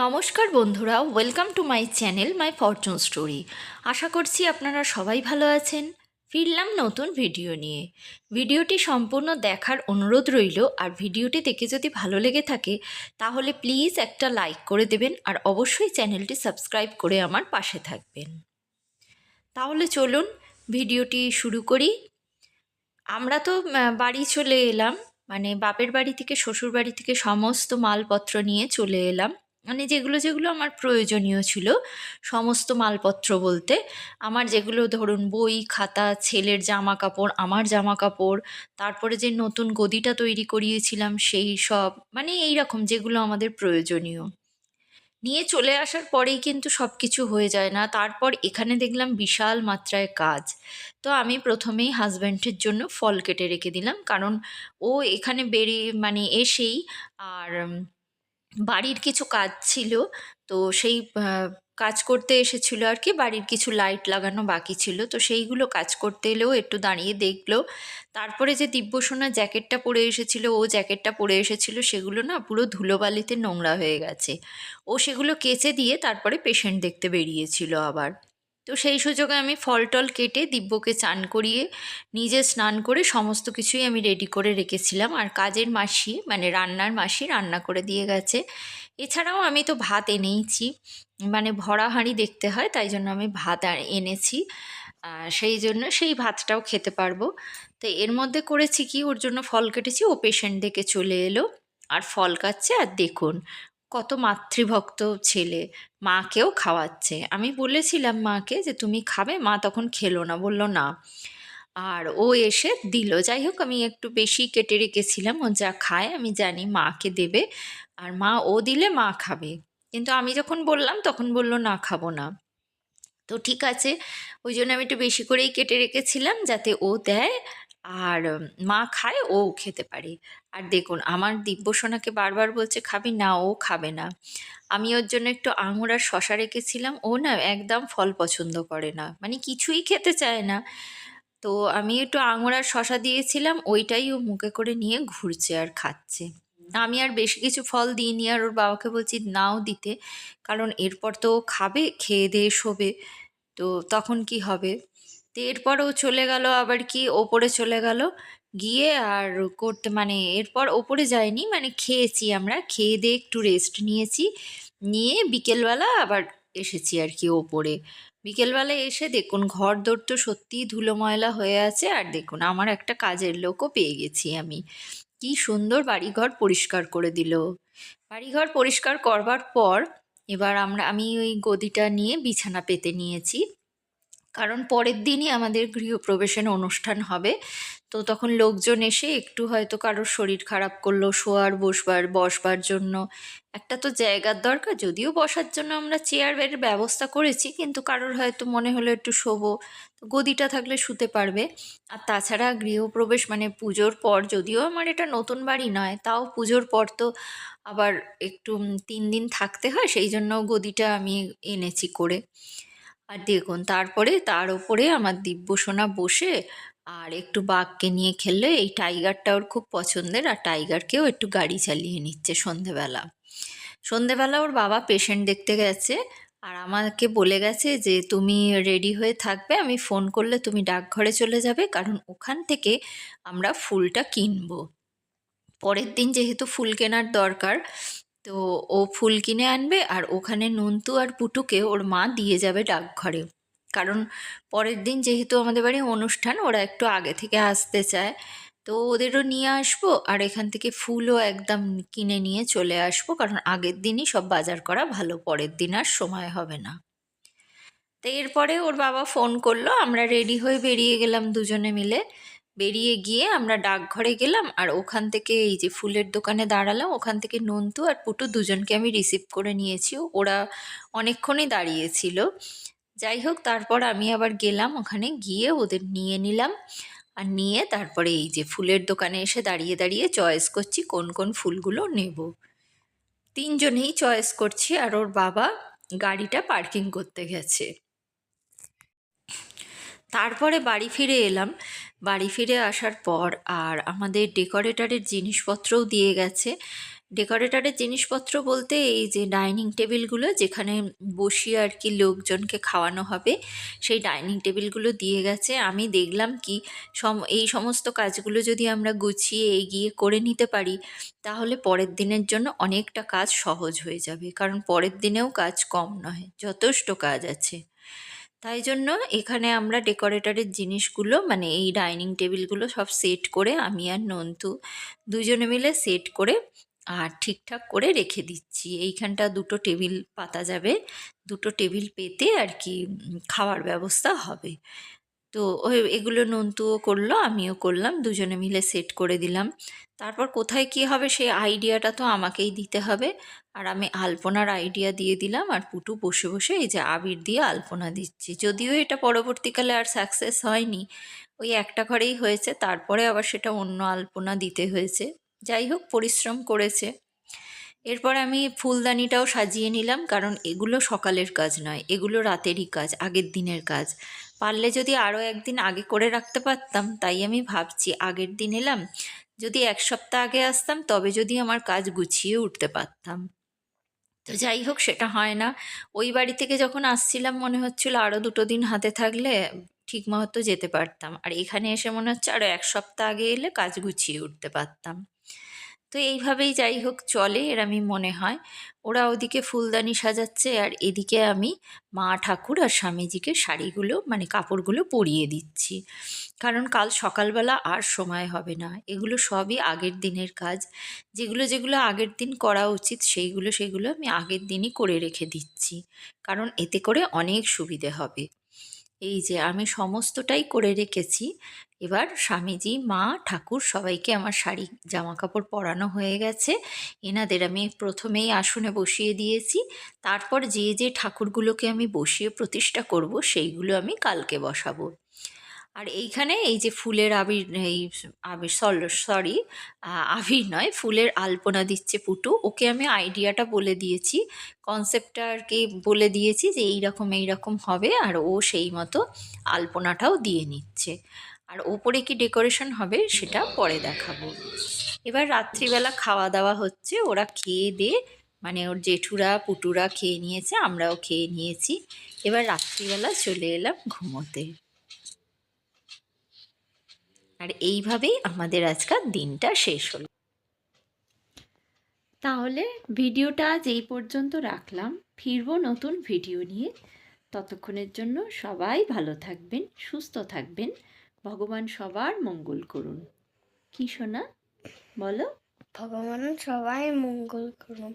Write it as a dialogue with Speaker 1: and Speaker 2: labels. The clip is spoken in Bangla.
Speaker 1: নমস্কার বন্ধুরা, welcome to my channel my fortune story. আশা করছি আপনারা সবাই ভালো আছেন। ফিরলাম নতুন ভিডিও নিয়ে। ভিডিওটি সম্পূর্ণ দেখার অনুরোধ রইল, আর ভিডিওটি দেখে যদি ভালো লেগে থাকে তাহলে প্লিজ একটা লাইক করে দেবেন, আর অবশ্যই চ্যানেলটি সাবস্ক্রাইব করে আমার পাশে থাকবেন। তাহলে চলুন ভিডিওটি শুরু করি। আমরা তো বাড়ি চলে এলাম, মানে বাপের বাড়ি থেকে শ্বশুর বাড়ি থেকে সমস্ত মালপত্র নিয়ে চলে এলাম। মানে যেগুলো যেগুলো আমার প্রয়োজনীয় ছিল, সমস্ত মালপত্র বলতে আমার যেগুলো ধরুন বই খাতা, ছেলের জামা কাপড়, আমার জামা কাপড়, তারপরে যে নতুন গদিটা তৈরি করিয়েছিলাম সেই সব, মানে এই রকম যেগুলো আমাদের প্রয়োজনীয় নিয়ে চলে আসার পরেই কিন্তু সব কিছু হয়ে যায় না। তারপর এখানে দেখলাম বিশাল মাত্রায় কাজ। তো আমি প্রথমেই হাজব্যান্ডের জন্য ফল কেটে রেখে দিলাম, কারণ ও এখানে বেরিয়ে মানে এসেই আর বাড়ির কিছু কাজ ছিল। তো সেই কাজ করতে এসেছিল আর কি, বাড়ির কিছু লাইট লাগানো বাকি ছিল, তো সেইগুলো কাজ করতে এলেও একটু দাঁড়িয়ে দেখলো। তারপরে যে দিব্যসোনা জ্যাকেটটা পরে এসেছিল, ও জ্যাকেটটা পরে এসেছিল, সেগুলো না পুরো ধুলোবালিতে নোংরা হয়ে গেছে। ও সেগুলো কেচে দিয়ে তারপরে পেশেন্ট দেখতে বেরিয়েছিল আবার। তো সেই সুযোগে আমি ফল টল কেটে দিব্যকে চান করিয়ে নিজে স্নান করে সমস্ত কিছুই আমি রেডি করে রেখেছিলাম, আর কাজের মাসি মানে রান্নার মাসি রান্না করে দিয়ে গেছে। এছাড়াও আমি তো ভাত এনেইছি, মানে ভরা হাঁড়ি দেখতে হয়, তাই জন্য আমি ভাত এনেছি। সেই জন্য সেই ভাতটাও খেতে পারবো। তো এর মধ্যে করেছি কি, ওর জন্য ফল কেটেছি, ও পেশেন্ট দেখে চলে এলো আর ফল কাটছে। আর দেখুন কত মাতৃভক্ত ছেলে, মাকেও খাওয়াচ্ছে। আমি বলেছিলাম মাকে যে তুমি খাবে, মা তখন খেলো না, বলল না। আর ও এসে দিল। যাই হোক, আমি একটু বেশি কেটে রেখেছিলাম, ও যা খায় আমি জানি মাকে দেবে, আর মা ও দিলে মা খাবে। কিন্তু আমি যখন বললাম তখন বলল না, খাবো না। তো ঠিক আছে, ওই জন্য আমি একটু বেশি করেই কেটে রেখেছিলাম যাতে ও দেয় আর মা খায়, ও খেতে পারে। আর দেখুন আমার দিব্যসোনাকে বারবার বলছে খাবি না, ও খাবে না। আমি ওর জন্য একটু আঙুর আর শশা রেখেছিলাম, ও না একদম ফল পছন্দ করে না, মানে কিছুই খেতে চায় না। তো আমি একটু আঙুর আর শশা দিয়েছিলাম, ওইটাই ও মুখে করে নিয়ে ঘুরছে আর খাচ্ছে। আমি আর বেশি কিছু ফল দিইনি, আর ওর বাবাকে বলছি নাও দিতে, কারণ এরপর তো ও খাবে, খেয়ে দিয়ে শোবে, তো তখন কি হবে। তো এরপর ও চলে গেল আবার কি ওপরে চলে গেল, গিয়ে আর করতে মানে এরপর ওপরে যায়নি, মানে খেয়েছি, আমরা খেয়ে দিয়ে একটু রেস্ট নিয়েছি, নিয়ে বিকেলবেলা আবার এসেছি আর কি ওপরে। বিকেলবেলা এসে দেখুন ঘর দোর তো সত্যিই ধুলো ময়লা হয়ে আছে, আর দেখুন আমার একটা কাজের লোকও পেয়ে গেছি আমি। কি সুন্দর বাড়িঘর পরিষ্কার করে দিল। বাড়িঘর পরিষ্কার করবার পর এবার আমি ওই গদিটা নিয়ে বিছানা পেতে নিয়েছি, কারণ পরের দিনই আমাদের গৃহপ্রবেশের অনুষ্ঠান হবে। তো তখন লোকজন এসে একটু হয়তো কারোর শরীর খারাপ করলো, শোয়ার বসবার জন্য একটা তো জায়গার দরকার। যদিও বসার জন্য আমরা চেয়ারের ব্যবস্থা করেছি, কিন্তু কারোর হয়তো মনে হলো একটু শোবো, তো গদিটা থাকলে শুতে পারবে। আর তাছাড়া গৃহপ্রবেশ মানে পুজোর পর, যদিও আমার এটা নতুন বাড়ি নয়, তাও পুজোর পর তো আবার একটু 3 দিন থাকতে হয়, সেই জন্য গদিটা আমি এনেছি করে। আর দেখুন তারপরে তার ওপরে আমার দিব্যসোনা বসে আর একটু বাঘকে নিয়ে খেললে। এই টাইগারটা ওর খুব পছন্দের, আর টাইগারকেও একটু গাড়ি চালিয়ে নিচ্ছে সন্ধেবেলা। সন্ধেবেলা ওর বাবা পেশেন্ট দেখতে গেছে, আর আমাকে বলে গেছে যে তুমি রেডি হয়ে থাকবে, আমি ফোন করলে তুমি ডাকঘরে চলে যাবে, কারণ ওখান থেকে আমরা ফুলটা কিনবো। পরের দিন যেহেতু ফুল কেনার দরকার, তো ও ফুল কিনে আনবে, আর ওখানে নন্তু আর পুটুকে ওর মা দিয়ে যাবে ডাকঘরে। কারণ পরের দিন যেহেতু আমাদের বাড়ি অনুষ্ঠান, ওরা একটু আগে থেকে আসতে চায়, তো ওদেরও নিয়ে আসবো, আর এখান থেকে ফুলও একদম কিনে নিয়ে চলে আসবো, কারণ আগের দিনই সব বাজার করা ভালো, পরের দিন আর সময় হবে না। তো এরপরে ওর বাবা ফোন করলো, আমরা রেডি হয়ে বেরিয়ে গেলাম দুজনে মিলে। বেরিয়ে গিয়ে আমরা ডাকঘরে গেলাম, আর ওখান থেকে এই যে ফুলের দোকানে দাঁড়ালাম, ওখান থেকে নন্তু আর পুটু দুজনকে আমি রিসিভ করে নিয়েছি, ওরা অনেকক্ষণই দাঁড়িয়েছিল। যাই হোক, তারপর আমি আবার গেলাম ওখানে, গিয়ে ওদের নিয়ে নিলাম, আর নিয়ে তারপরে এই যে ফুলের দোকানে এসে দাঁড়িয়ে দাঁড়িয়ে চয়েস করছি কোন কোন ফুলগুলো নেব। তিনজনেই চয়েস করছি, আর ওর বাবা গাড়িটা পার্কিং করতে গেছে। তারপরে বাড়ি ফিরে এলাম। বাড়ি ফিরে আসার পর আর আমাদের ডেকোরেটরের জিনিসপত্রও দিয়ে গেছে। ডেকোরেটরের জিনিসপত্র বলতে এই যে ডাইনিং টেবিলগুলো যেখানে বসিয়ে আর কি লোকজনকে খাওয়ানো হবে, সেই ডাইনিং টেবিলগুলো দিয়ে গেছে। আমি দেখলাম কি এই সমস্ত কাজগুলো যদি আমরা গুছিয়ে এগিয়ে করে নিতে পারি তাহলে পরের দিনের জন্য অনেকটা কাজ সহজ হয়ে যাবে, কারণ পরের দিনেও কাজ কম নয়, যথেষ্ট কাজ আছে। তাই জন্য এখানে আমরা ডেকোরেটরের জিনিসগুলো মানে এই ডাইনিং টেবিলগুলো সব সেট করে আমি আর নন্তু দুজনে মিলে সেট করে আর ঠিকঠাক করে রেখে দিচ্ছি। এইখানটা দুটো টেবিল পাতা যাবে, দুটো টেবিল পেতে আর কি খাওয়ার ব্যবস্থা হবে। তো এগুলো নন্তুও করলো, আমিও করলাম, দুজনে মিলে সেট করে দিলাম। তারপর কোথায় কি হবে সেই আইডিয়াটা তো আমাকেই দিতে হবে। আর আমি আলপনার আইডিয়া দিয়ে দিলাম, আর পুটু বসে বসে এই যে আবির দিয়ে আলপনা দিচ্ছি। যদিও এটা পরবর্তীকালে আর সাকসেস হয়নি, ওই একটা ঘরেই হয়েছে, তারপরে আবার সেটা অন্য আলপনা দিতে হয়েছে। যাই হোক, পরিশ্রম করেছে। এরপর আমি ফুলদানিটাও সাজিয়ে নিলাম, কারণ এগুলো সকালের কাজ নয়, এগুলো রাতেরই কাজ, আগের দিনের কাজ। পারলে যদি আরও একদিন আগে করে রাখতে পারতাম, তাই আমি ভাবছি আগের দিন এলাম, যদি এক সপ্তাহ আগে আসতাম তবে যদি আমার কাজ গুছিয়ে উঠতে পারতাম। তো যাই হোক, সেটা হয় না। ওই বাড়ি থেকে যখন আসছিলাম মনে হচ্ছিল আরও 2 দিন হাতে থাকলে ঠিক মতো যেতে পারতাম, আর এখানে এসে মনে হচ্ছে আরও এক সপ্তাহ আগে এলে কাজ গুছিয়ে উঠতে পারতাম। তো এইভাবেই যাই হোক চলে, এরমই মনে হয়। ওরা ওদিকে ফুলদানি সাজাচ্ছে আর এদিকে আমি মা ঠাকুর আর স্বামীজিকে শাড়িগুলো মানে কাপড়গুলো পরিয়ে দিচ্ছি, কারণ কাল সকালবেলা আর সময় হবে না। এগুলো সবই আগের দিনের কাজ, যেগুলো যেগুলো আগের দিন করা উচিত সেগুলো আমি আগের দিনই করে রেখে দিচ্ছি, কারণ এতে করে অনেক সুবিধে হবে। এই যে আমি সমস্তটাই করে রেখেছি। এবার স্বামীজি, মা ঠাকুর সবাইকে আমার শাড়ি জামা কাপড় পরানো হয়ে গেছে। এনাদের আমি প্রথমেই আসনে বসিয়ে দিয়েছি, তারপর যে যে ঠাকুরগুলোকে আমি বসিয়ে প্রতিষ্ঠা করব সেইগুলো আমি কালকে বসাবো। আর এইখানে এই যে ফুলের আবির, এই আবির সরি আবির নয়, ফুলের আলপনা দিচ্ছে পুটু। ওকে আমি আইডিয়াটা বলে দিয়েছি, কনসেপ্টটা আর কি বলে দিয়েছি যে এইরকম এইরকম হবে, আর ও সেই মতো আলপনাটাও দিয়ে নিচ্ছে। আর ওপরে কি ডেকোরেশন হবে সেটা পরে দেখাবো। এবার রাত্রিবেলা খাওয়া দাওয়া হচ্ছে, ওরা খেয়ে দিয়ে মানে ওর জেঠুরা পুটুরা খেয়ে নিয়েছে, আমরাও খেয়ে নিয়েছি। এবার রাত্রিবেলা চলে এলাম ঘুমোতে। আর এইভাবেই আমাদের আজকাল দিনটা শেষ হলো। তাহলে ভিডিওটা আজ এই পর্যন্ত রাখলাম, ফিরবো নতুন ভিডিও নিয়ে। ততক্ষণের জন্য সবাই ভালো থাকবেন, সুস্থ থাকবেন, ভগবান সবার মঙ্গল করুন। কি সোনা বলো?
Speaker 2: ভগবান সবাই মঙ্গল করুন।